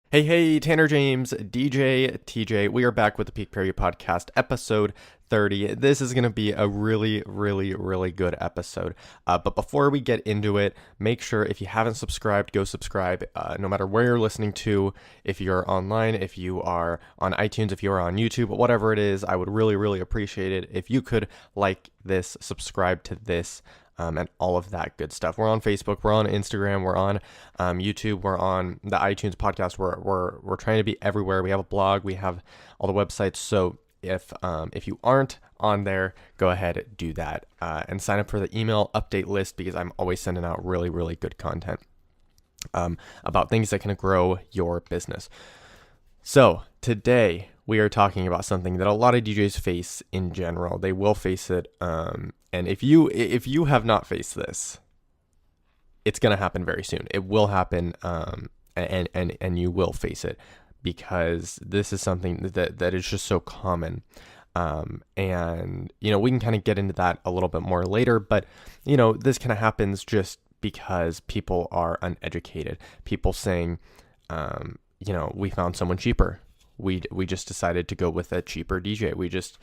Hey, Tanner James, DJ TJ. We are back with the Peak Period Podcast, episode 30. This is going to be a really good episode. But before we get into it, make sure if you haven't subscribed, go subscribe. No matter where you're listening to, if you're online, if you are on iTunes, if you're on YouTube, whatever it is, I would really appreciate it if you could like this, subscribe to this, and all of that good stuff. We're on Facebook, we're on Instagram, we're on YouTube, we're on the iTunes podcast. We're trying to be everywhere. We have a blog, we have all the websites. So if you aren't on there, go ahead do that and sign up for the email update list because I'm always sending out really good content about things that can grow your business. So today we are talking about something that a lot of DJs face in general. They will face it, and if you have not faced this, it's gonna happen very soon. It will happen, and you will face it because this is something that is just so common. And we can kind of get into that a little bit more later, but this kind of happens just because people are uneducated. People saying, we found someone cheaper. We just decided to go with a cheaper DJ. We just,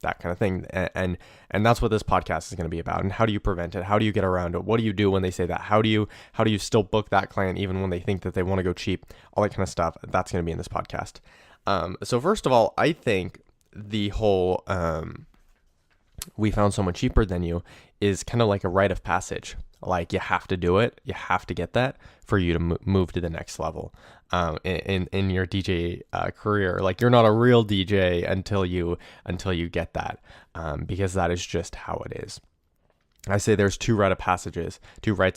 that kind of thing. And that's what this podcast is going to be about. And how do you prevent it? How do you get around it? What do you do when they say that? How do you still book that client even when they think that they want to go cheap? All that kind of stuff. That's going to be in this podcast. So first of all, I think the whole, we found someone cheaper than you is kind of like a rite of passage. Like you have to do it. You have to get that for you to move to the next level in your DJ career. Like you're not a real DJ until you get that because that is just how it is. I say there's two rites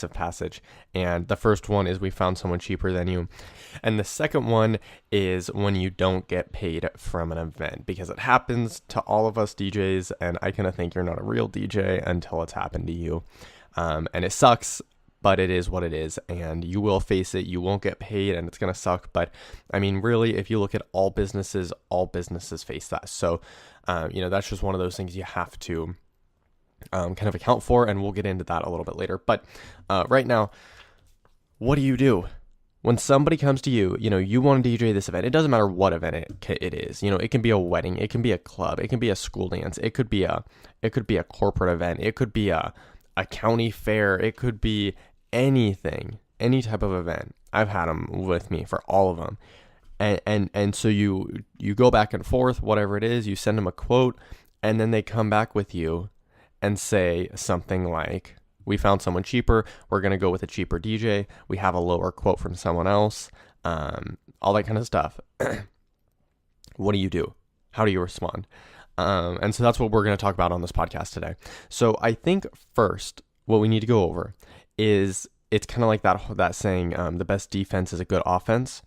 of passage. And the first one is we found someone cheaper than you. And the second one is when you don't get paid from an event, because it happens to all of us DJs. And I kind of think you're not a real DJ until it's happened to you. And it sucks, but it is what it is. And you will face it. You won't get paid and it's going to suck. But I mean, really, if you look at all businesses face that. So, that's just one of those things you have to kind of account for, and we'll get into that a little bit later. But right now, what do you do when somebody comes to you? You want to DJ this event. It doesn't matter what event it is. It can be a wedding, it can be a club, it can be a school dance, it could be a corporate event, it could be a county fair, it could be anything, any type of event. I've had them with me for all of them, and so you go back and forth, whatever it is. You send them a quote, and then they come back with you and say something like, we found someone cheaper, we're going to go with a cheaper DJ, we have a lower quote from someone else, all that kind of stuff. What do you do? How do you respond? And so that's what we're going to talk about on this podcast today. So I think first, what we need to go over is, it's kind of like that saying, the best defense is a good offense,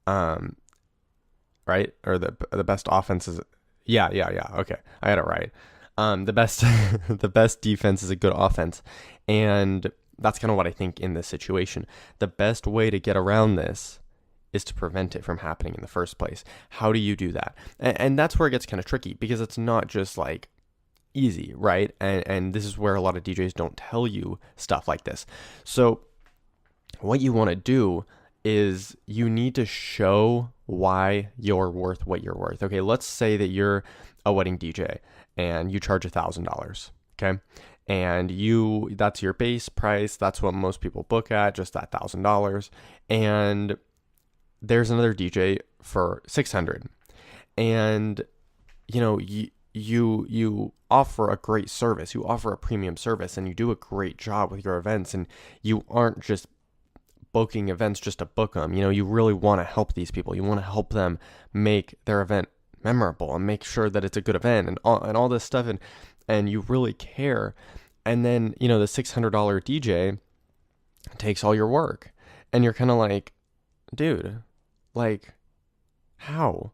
right? Or the best offense is, yeah. Okay, I had it right. The best the best defense is a good offense, and that's kind of what I think in this situation. The best way to get around this is to prevent it from happening in the first place. How do you do that? And that's where it gets kind of tricky, because it's not just like easy, right? And this is where a lot of DJs don't tell you stuff like this. So what you want to do is you need to show why you're worth what you're worth. Okay, let's say that you're a wedding DJ and you charge $1,000. Okay, and that's your base price. That's what most people book at, just that $1,000. And there's another DJ for $600, and you offer a great service. You offer a premium service, and you do a great job with your events. And you aren't just booking events just to book them. You really want to help these people. You want to help them make their event memorable and make sure that it's a good event and all this stuff, and you really care. And then the $600 DJ takes all your work, and you're kind of like, dude, like, how?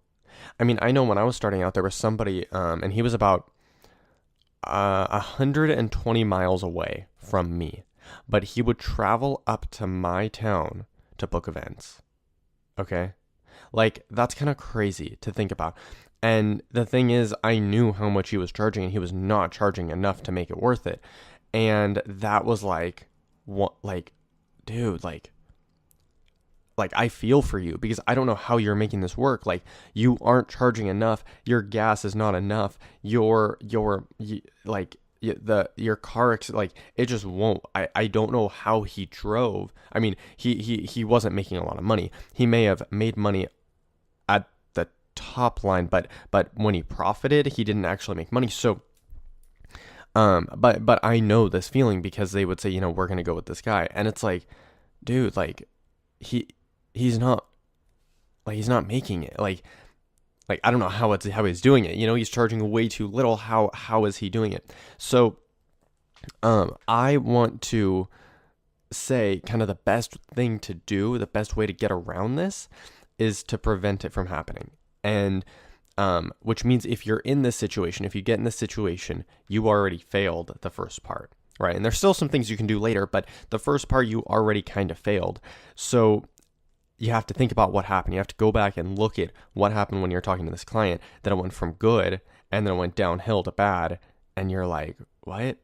I mean, I know when I was starting out, there was somebody, and he was about 120 miles away from me, but he would travel up to my town to book events. Okay? Like, that's kind of crazy to think about. And the thing is, I knew how much he was charging, and he was not charging enough to make it worth it. And that was like, what, like, dude, like, like, I feel for you because I don't know how you're making this work. Like, you aren't charging enough. Your gas is not enough. Your car, like, it just won't. I don't know how he drove. I mean, he wasn't making a lot of money. He may have made money at the top line, but when he profited, he didn't actually make money. So, but I know this feeling because they would say, you know, we're gonna go with this guy, and it's like, dude, like, he's not making it. Like I don't know how he's doing it. You know, he's charging way too little. How is he doing it? So, I want to say kind of the best thing to do, the best way to get around this is to prevent it from happening. And which means if you're in this situation, if you get in this situation, you already failed the first part, right? And there's still some things you can do later, but the first part you already kind of failed. So you have to think about what happened. You have to go back and look at what happened when you're talking to this client. Then it went from good and then it went downhill to bad. And you're like, what?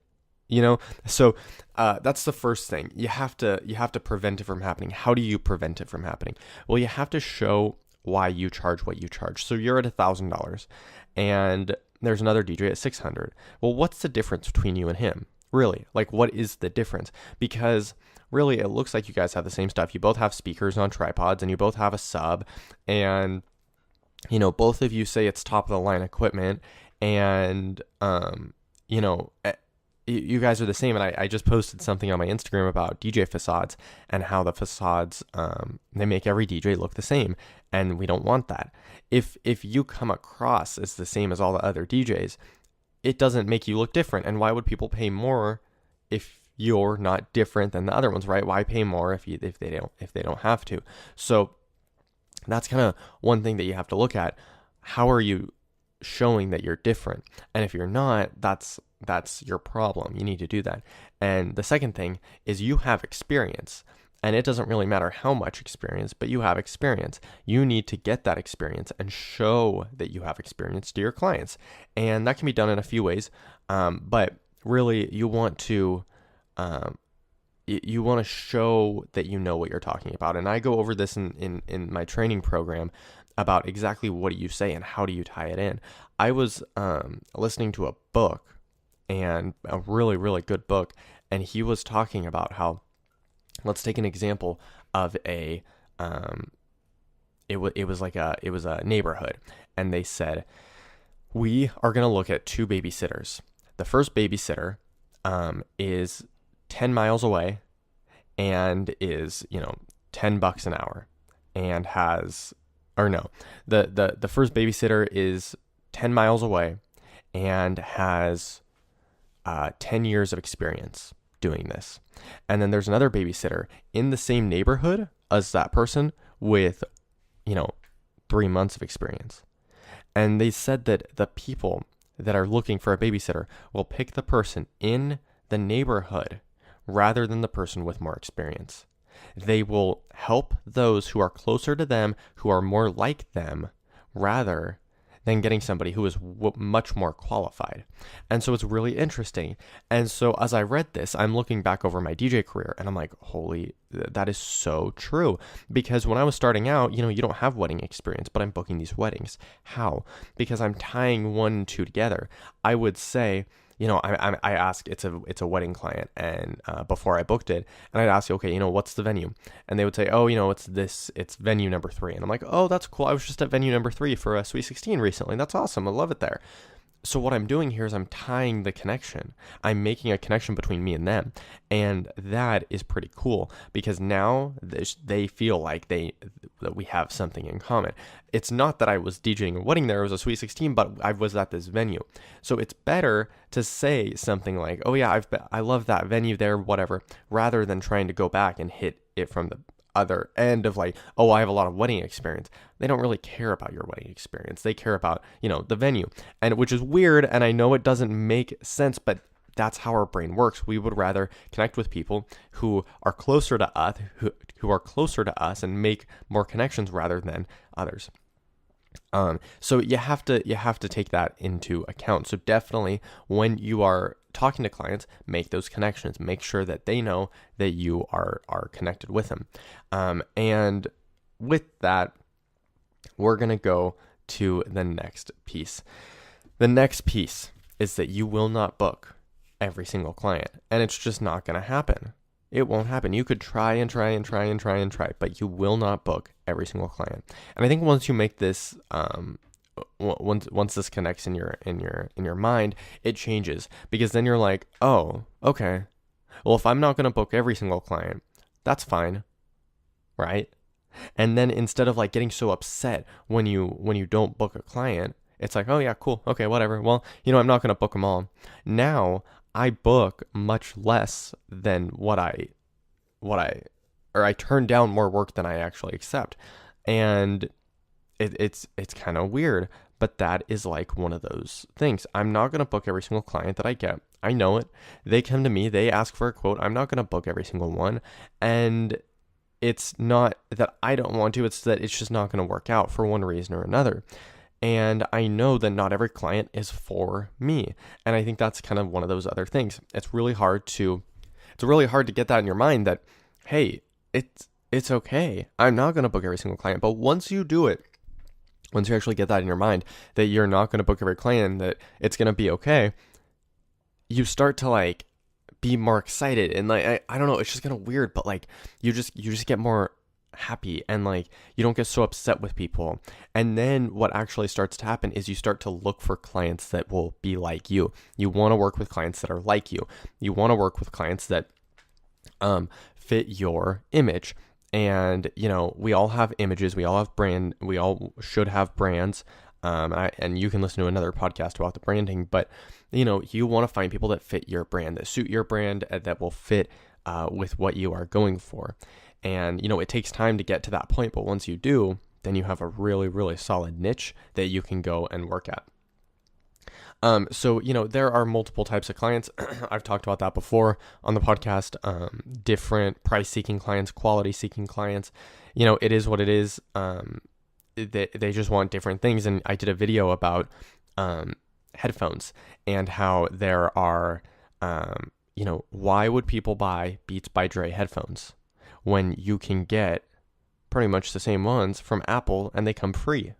You know? So that's the first thing. You have to prevent it from happening. How do you prevent it from happening? Well, you have to show why you charge what you charge. So you're at $1,000 and there's another DJ at $600. Well, what's the difference between you and him? Really? Like, what is the difference? Because really, it looks like you guys have the same stuff. You both have speakers on tripods and you both have a sub, and, you know, both of you say it's top of the line equipment, and, you know, you guys are the same. And I just posted something on my Instagram about DJ facades and how the facades, they make every DJ look the same, and we don't want that. If you come across as the same as all the other DJs, it doesn't make you look different. And why would people pay more if you're not different than the other ones, right? Why pay more if they don't have to? So that's kind of one thing that you have to look at. How are you showing that you're different? And if you're not, that's your problem. You need to do that. And the second thing is you have experience. And it doesn't really matter how much experience, but you have experience. You need to get that experience and show that you have experience to your clients. And that can be done in a few ways. But really, you want to show that you know what you're talking about. And I go over this in my training program about exactly what do you say and how do you tie it in. I was listening to a book, and a really, really good book. And he was talking about how, let's take an example of it was a neighborhood, and they said, we are going to look at two babysitters. The first babysitter is 10 miles away and is, you know, $10 an hour, and the first babysitter is 10 miles away and has 10 years of experience doing this. And then there's another babysitter in the same neighborhood as that person with, you know, 3 months of experience. And they said that the people that are looking for a babysitter will pick the person in the neighborhood rather than the person with more experience. They will help those who are closer to them, who are more like them, rather than getting somebody who is much more qualified. And so it's really interesting. And so as I read this, I'm looking back over my DJ career and I'm like, that is so true. Because when I was starting out, you know, you don't have wedding experience, but I'm booking these weddings. How? Because I'm tying 1 and 2 together. I would say, you know, I asked, it's a wedding client, and before I booked it, and I'd ask, okay, you know, what's the venue? And they would say, oh, you know, it's venue number 3. And I'm like, oh, that's cool. I was just at venue number 3 for a Sweet 16 recently. That's awesome. I love it there. So what I'm doing here is I'm tying the connection. I'm making a connection between me and them. And that is pretty cool because now they feel like that we have something in common. It's not that I was DJing a wedding there, it was a Sweet 16, but I was at this venue. So it's better to say something like, oh yeah, I love that venue there, whatever, rather than trying to go back and hit it from the other end of like, oh, I have a lot of wedding experience. They don't really care about your wedding experience. They care about, you know, the venue, and which is weird. And I know it doesn't make sense, but that's how our brain works. We would rather connect with people who are closer to us, who are closer to us and make more connections rather than others. So you have to take that into account. So definitely when you are talking to clients, make those connections, make sure that they know that you are connected with them. And with that, we're going to go to the next piece. The next piece is that you will not book every single client, and it's just not going to happen. It won't happen. You could try and try and try and try and try, but you will not book every single client. And I think once you make this, once this connects in your mind, it changes, because then you're like, oh, okay. Well, if I'm not going to book every single client, that's fine, right? And then instead of like getting so upset when you don't book a client, it's like, oh yeah, cool, okay, whatever. Well, I'm not going to book them all. Now I book much less than I turn down more work than I actually accept. And it's kind of weird, but that is like one of those things. I'm not going to book every single client that I get. I know it. They come to me, they ask for a quote. I'm not going to book every single one. And it's not that I don't want to, it's that it's just not going to work out for one reason or another. And I know that not every client is for me. And I think that's kind of one of those other things. It's really hard to get that in your mind that, hey, it's okay. I'm not going to book every single client. But once you do it, once you actually get that in your mind that you're not going to book every client, that it's going to be okay, you start to like be more excited, and like I don't know, it's just kind of weird, but like you just get more happy, and like you don't get so upset with people. And then what actually starts to happen is you start to look for clients that will be like you. You want to work with clients that are like you. You want to work with clients that fit your image. And we all have images, we all should have brands. And you can listen to another podcast about the branding, but you want to find people that fit your brand, that suit your brand, that will fit with what you are going for. And it takes time to get to that point, but once you do, then you have a really, really solid niche that you can go and work at. So there are multiple types of clients. I've talked about that before on the podcast. Different price-seeking clients, quality-seeking clients. It is what it is. They just want different things. And I did a video about headphones and how there are, why would people buy Beats by Dre headphones when you can get pretty much the same ones from Apple and they come free?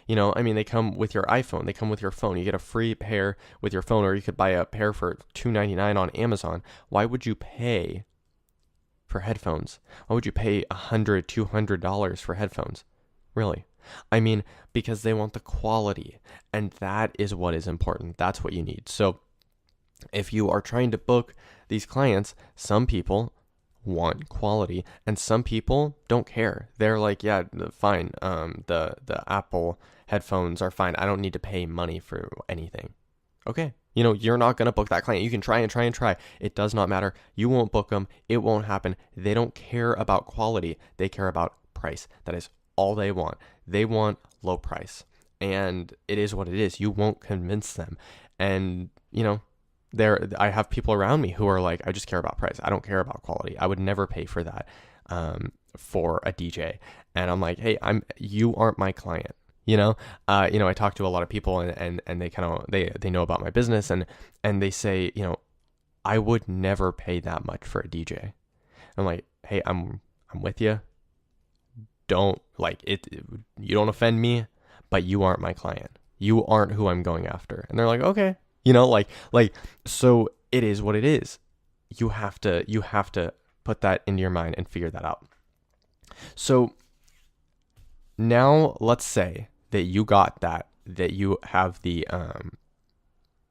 They come with your iPhone, they come with your phone. You get a free pair with your phone, or you could buy a pair for $2.99 on Amazon. Why would you pay for headphones? Why would you pay $100, $200 for headphones? Really? Because they want the quality, and that is what is important. That's what you need. So if you are trying to book these clients, some people want quality and some people don't care. They're like, yeah, fine. The Apple headphones are fine. I don't need to pay money for anything. Okay. You're not going to book that client. You can try and try and try. It does not matter. You won't book them. It won't happen. They don't care about quality. They care about price. That is all they want. They want low price, and it is what it is. You won't convince them. And, I have people around me who are like, I just care about price. I don't care about quality. I would never pay for that, for a DJ. And I'm like, hey, you aren't my client. I talk to a lot of people, and they kind of, they know about my business, and they say, I would never pay that much for a DJ. I'm like, hey, I'm with you. Don't like it. You don't offend me, but you aren't my client. You aren't who I'm going after. And they're like, okay, so it is what it is. You have to put that into your mind and figure that out. So now let's say that you got that you have the,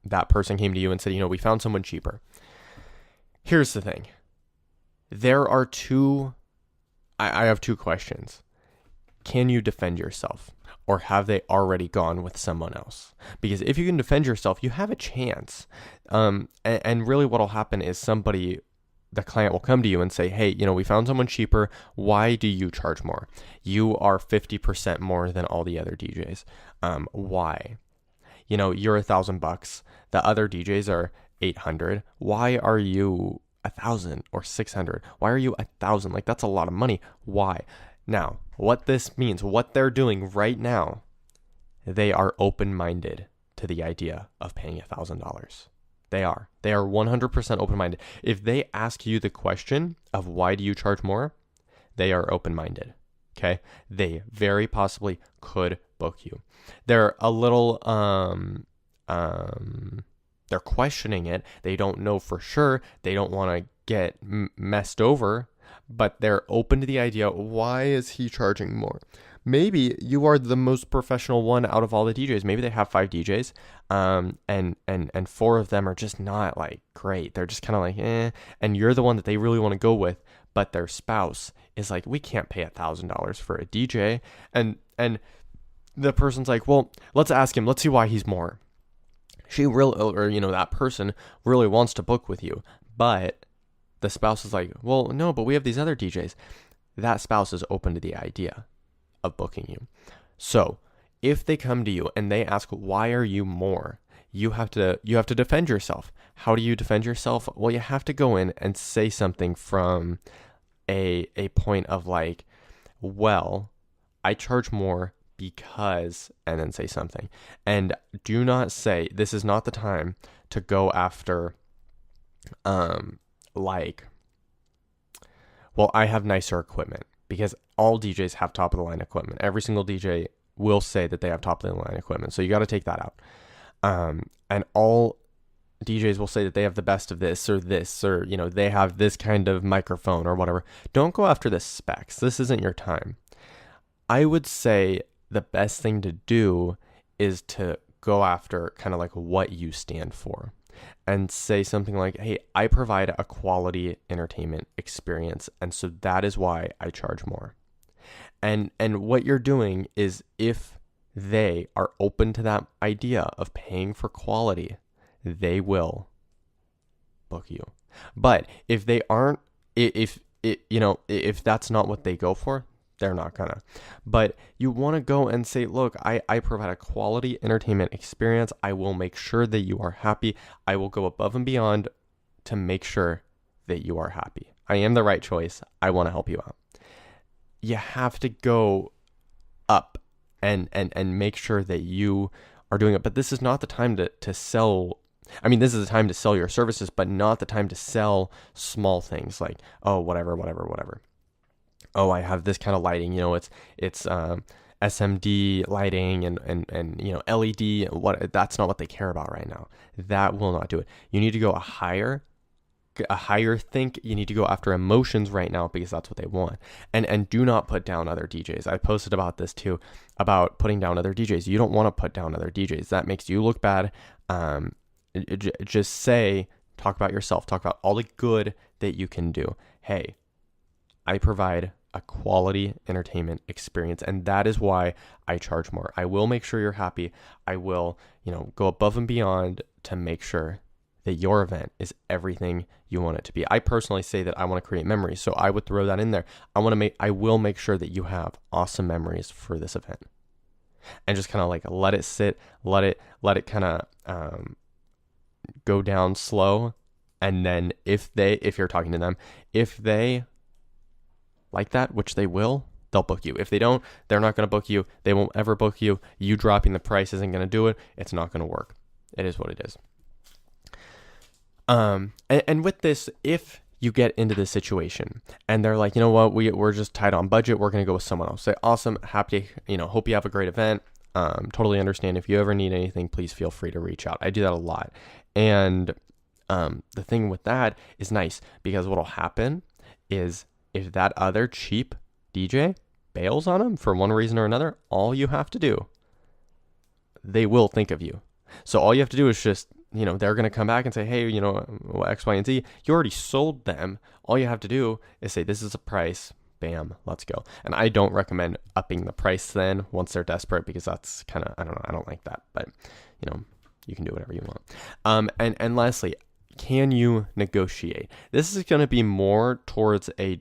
that person came to you and said, we found someone cheaper. Here's the thing. I have two questions. Can you defend yourself, or have they already gone with someone else? Because if you can defend yourself, you have a chance. And really what'll happen is the client will come to you and say, hey, we found someone cheaper. Why do you charge more? You are 50% more than all the other DJs. Why? You're $1,000. The other DJs are 800. Why are you 1,000 or 600? Why are you 1,000? Like, that's a lot of money. Why? Now, what this means, what they're doing right now, they are open-minded to the idea of paying $1,000. They are 100% open-minded. If they ask you the question of why do you charge more, they are open-minded. Okay. They very possibly could book you. They're a little, they're questioning it. They don't know for sure. They don't want to get messed over, but they're open to the idea. Why is he charging more? Maybe you are the most professional one out of all the DJs. Maybe they have 5 DJs, and 4 of them are just not like great. They're just kind of like, and you're the one that they really want to go with, but their spouse is like, we can't pay $1,000 for a DJ, and the person's like, well, let's ask him. Let's see why he's more. She really, or that person really wants to book with you, but the spouse is like, well, no, but we have these other DJs. That spouse is open to the idea of booking you. So if they come to you and they ask, why are you more? You have to defend yourself. How do you defend yourself? Well, you have to go in and say something from a point of like, well, I charge more because, and then say something. And do not say, this is not the time to go after, like, well, I have nicer equipment, because all DJs have top of the line equipment. Every single DJ will say that they have top of the line equipment. So you got to take that out. And all DJs will say that they have the best of this, or they have this kind of microphone or whatever. Don't go after the specs. This isn't your time. I would say the best thing to do is to go after kind of like what you stand for, and say something like, hey, I provide a quality entertainment experience, and so that is why I charge more. And what you're doing is, if they are open to that idea of paying for quality, they will book you. But if they aren't, if that's not what they go for, they're not gonna. But you want to go and say, look, I provide a quality entertainment experience. I will make sure that you are happy. I will go above and beyond to make sure that you are happy. I am the right choice. I want to help you out. You have to go up and make sure that you are doing it. But this is not the time to sell. I mean, this is the time to sell your services, but not the time to sell small things like, oh, whatever. Oh, I have this kind of lighting, it's SMD lighting and LED. That's not what they care about right now. That will not do it. You need to go a higher think. You need to go after emotions right now, because that's what they want. And do not put down other DJs. I posted about this too, about putting down other DJs. You don't want to put down other DJs. That makes you look bad. Just talk about yourself. Talk about all the good that you can do. Hey, I provide a quality entertainment experience, and that is why I charge more. I will make sure you're happy. I will, go above and beyond to make sure that your event is everything you want it to be. I personally say that I want to create memories, so I would throw that in there. I will make sure that you have awesome memories for this event, and just kind of like let it sit, let it kind of go down slow, and then if you're talking to them, if they like that, which they will, they'll book you. If they don't, they're not going to book you. They won't ever book you. You dropping the price isn't going to do it. It's not going to work. It is what it is. And with this, if you get into this situation and they're like, you know what, we're just tight on budget, we're going to go with someone else. Say, awesome, happy, hope you have a great event. Totally understand. If you ever need anything, please feel free to reach out. I do that a lot. And the thing with that is nice, because what'll happen is, if that other cheap DJ bails on them for one reason or another, all you have to do, they will think of you. So all you have to do is just, they're going to come back and say, hey, X, Y, and Z. You already sold them. All you have to do is say, this is a price. Bam, let's go. And I don't recommend upping the price then once they're desperate, because that's kind of, I don't know, I don't like that. But, you can do whatever you want. And lastly, can you negotiate? This is going to be more towards a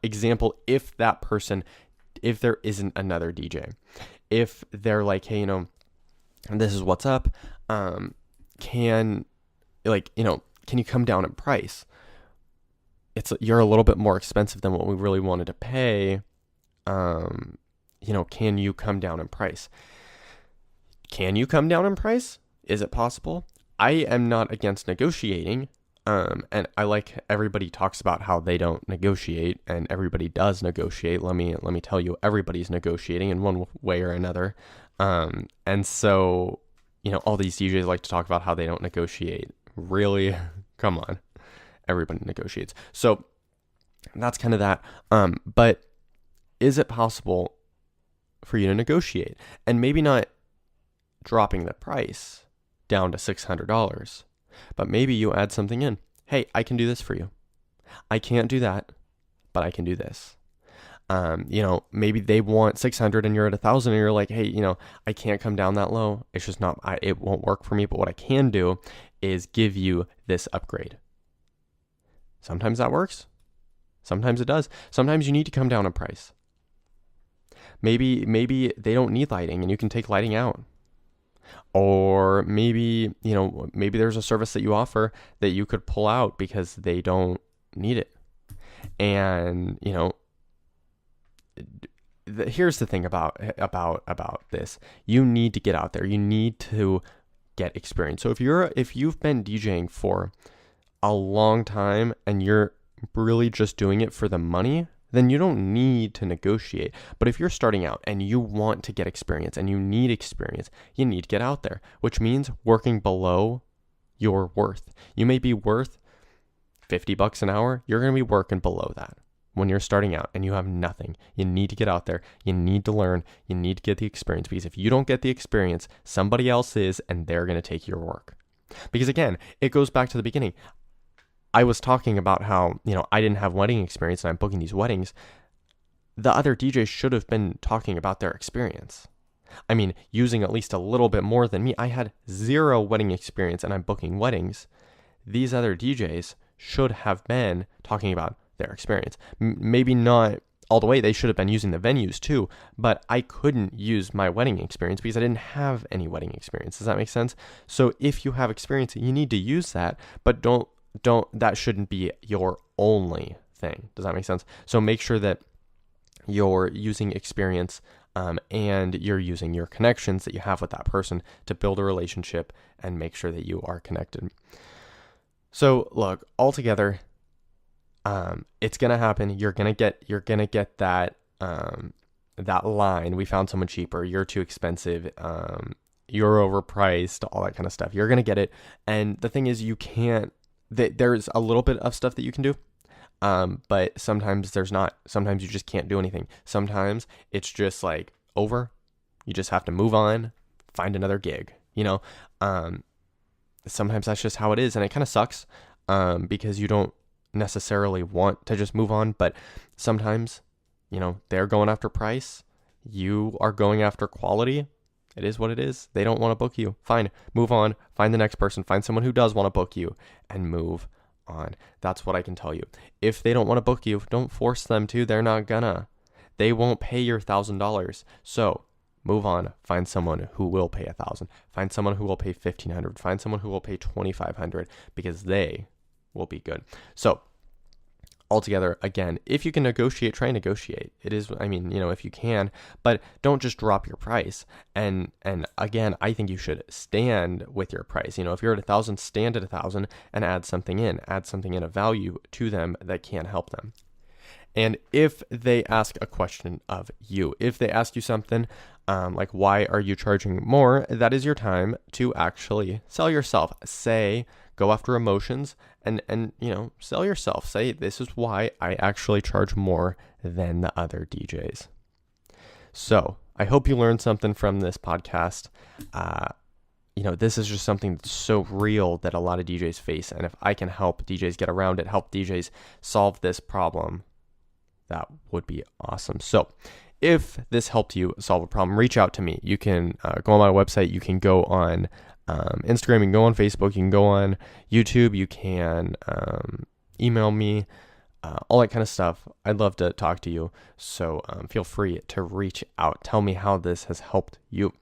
example if there isn't another DJ. If they're like, hey, this is what's up, can you come down in price? You're a little bit more expensive than what we really wanted to pay. Can you come down in price? Can you come down in price? Is it possible? I am not against negotiating. And I like everybody talks about how they don't negotiate, and everybody does negotiate. Let me tell you, everybody's negotiating in one way or another. And so, all these DJs like to talk about how they don't negotiate. Really? Come on. Everybody negotiates. So that's kind of that. But is it possible for you to negotiate and maybe not dropping the price down to $600, but maybe you add something in? Hey, I can do this for you. I can't do that, but I can do this. Maybe they want 600 and you're at 1,000 and you're like, hey, I can't come down that low. It's just not, it won't work for me. But what I can do is give you this upgrade. Sometimes that works. Sometimes it does. Sometimes you need to come down in price. Maybe they don't need lighting and you can take lighting out. Or maybe there's a service that you offer that you could pull out because they don't need it. And, here's the thing about this. You need to get out there. You need to get experience. So if you've been DJing for a long time and you're really just doing it for the money, then you don't need to negotiate. But if you're starting out and you want to get experience and you need experience, you need to get out there, which means working below your worth. You may be worth $50 an hour. You're going to be working below that when you're starting out and you have nothing. You need to get out there. You need to learn. You need to get the experience, because if you don't get the experience, somebody else is, and they're going to take your work. Because again, it goes back to the beginning. I was talking about how, I didn't have wedding experience and I'm booking these weddings. The other DJs should have been talking about their experience. I mean, using at least a little bit more than me. I had 0 wedding experience and I'm booking weddings. These other DJs should have been talking about their experience. Maybe not all the way. They should have been using the venues too, but I couldn't use my wedding experience because I didn't have any wedding experience. Does that make sense? So if you have experience, you need to use that, but don't that shouldn't be your only thing. Does that make sense? So make sure that you're using experience and you're using your connections that you have with that person to build a relationship and make sure that you are connected. So look, altogether, it's gonna happen. You're gonna get that that line. We found someone cheaper. You're too expensive. You're overpriced. All that kind of stuff. You're gonna get it. And the thing is, you can't. There's a little bit of stuff that you can do, but sometimes there's not. Sometimes you just can't do anything. Sometimes it's just like over. You just have to move on, find another gig. Sometimes that's just how it is, and it kind of sucks because you don't necessarily want to just move on. But sometimes, they're going after price. You are going after quality. It is what it is. They don't want to book you. Fine. Move on. Find the next person. Find someone who does want to book you and move on. That's what I can tell you. If they don't want to book you, don't force them to. They're not gonna. They won't pay your $1,000. So move on. Find someone who will pay $1,000. Find someone who will pay $1,500. Find someone who will pay $2,500 because they will be good. So altogether, again, if you can negotiate, try and negotiate. It is, if you can, but don't just drop your price. And again, I think you should stand with your price. If you're at 1,000, stand at 1,000 and add something in of value to them that can help them. And if they ask a question of you, if they ask you something like, why are you charging more? That is your time to actually sell yourself. Go after emotions and sell yourself. Say, this is why I actually charge more than the other DJs. So I hope you learned something from this podcast. This is just something that's so real that a lot of DJs face. And if I can help DJs get around it, help DJs solve this problem, that would be awesome. So if this helped you solve a problem, reach out to me. You can go on my website. You can go on Instagram. You can go on Facebook. You can go on YouTube. You can email me, all that kind of stuff. I'd love to talk to you. So feel free to reach out. Tell me how this has helped you.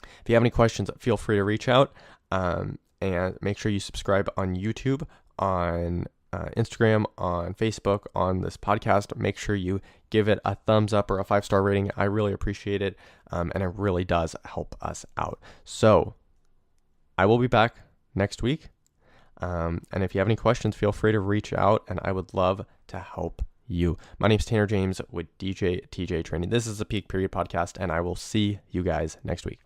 If you have any questions, feel free to reach out, and make sure you subscribe on YouTube, on Instagram, on Facebook, on this podcast. Make sure you give it a thumbs up or a 5-star rating. I really appreciate it, and it really does help us out. So I will be back next week. And if you have any questions, feel free to reach out, and I would love to help you. My name is Tanner James with DJ TJ Training. This is the Peak Period Podcast, and I will see you guys next week.